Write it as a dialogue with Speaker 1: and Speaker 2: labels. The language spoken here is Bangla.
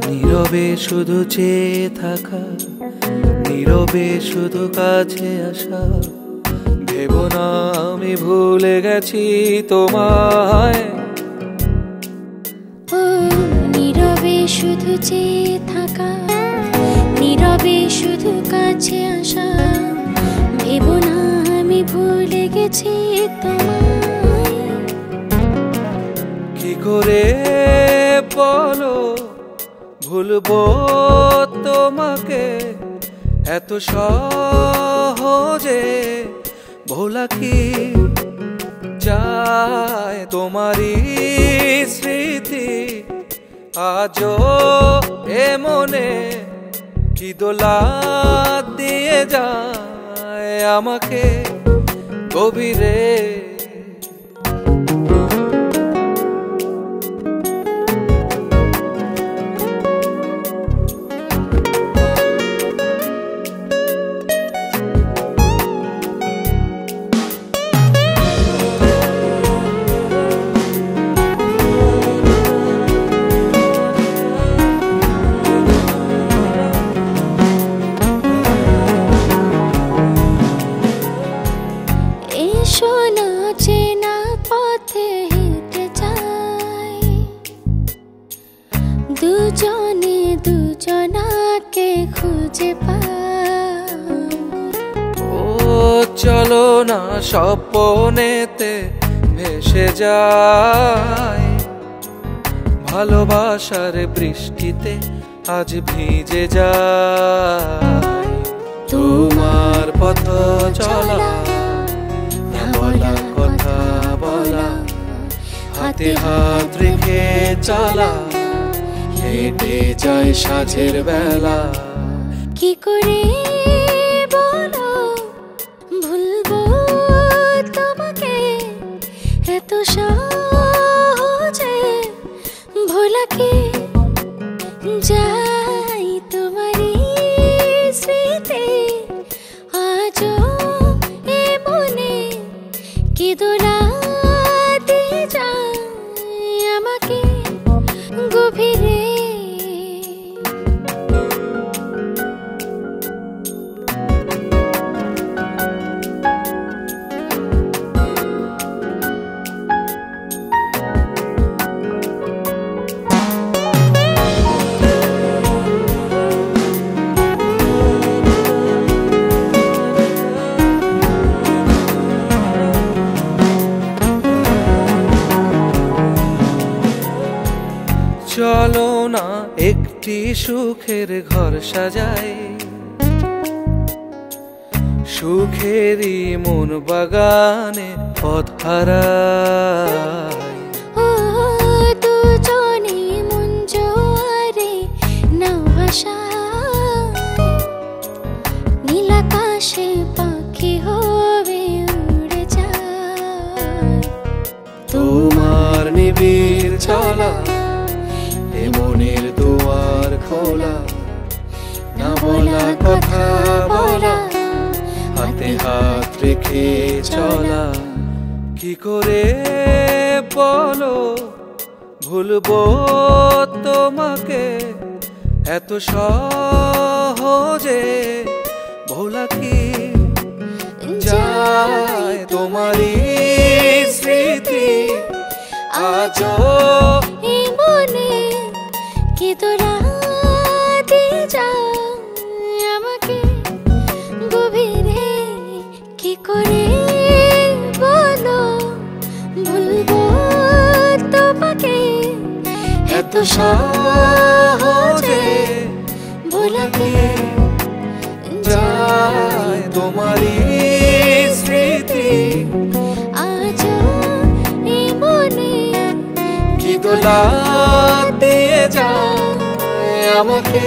Speaker 1: নীরবে শুধু চেয়ে থাকা, নীরবে শুধু কাছে আসা, ভেবো না আমি ভুলে গেছি তোমায়।
Speaker 2: ও নীরবে শুধু চেয়ে থাকা, নীরবে শুধু কাছে আসা, ভেবো না আমি ভুলে গেছি তোমায়।
Speaker 1: কি করে বলো ভুলবো তোমাকে, এত সহজে ভোলা কি যায়? তোমারই স্মৃতি আজও এ মনে কি দোলা দিয়ে যায় আমাকে গভীরে।
Speaker 2: শোনা চেনা পথে হেঁটে যাই, দুজনে দুজনাকে খুঁজে পাই।
Speaker 1: ও চলো না স্বপ্নেতে ভেসে যাই, ভালোবাসার বৃষ্টিতে আজ ভিজে যাই। তোমার পথ চলা, বলা কথা বলা, হাতে হাত রেখে চলা, হেঁটে যায় সাঁঝের বেলা।
Speaker 2: কি করে বলো ভুলবো তোমাকে, এত সহজে ভোলা কি যায়? তোমারই স্মৃতি আজও এ মনে কি দোলা দিয়ে যায় আমাকে গভীরে।
Speaker 1: চলো না একটি সুখের ঘর সাজাই, সুখেরই মন বাগানে পথ হারাই।
Speaker 2: ও দুজনে মন জোয়ারে নাও ভাসাই, নীলাকাশে পাখি হবে উড়ে যায়।
Speaker 1: তোমার নিবিড় চলা, মনের দুয়ার খোলা, না বলা কথা বলা, হাতে হাত রেখে চলা। কি করে বলো ভুলবো তোমাকে, এত সহজে ভোলা কি যায়? তোমারই স্মৃতি আজও
Speaker 2: এ মনে কি দোলা দিয়ে যায় আমাকে গভীরে। কি করে বলো ভুলবো তোমাকে, এত সহজে ভোলা কি যায়? তোমারই স্মৃতি আজও এ মনে কি দোলা দিয়ে যায় আমাকে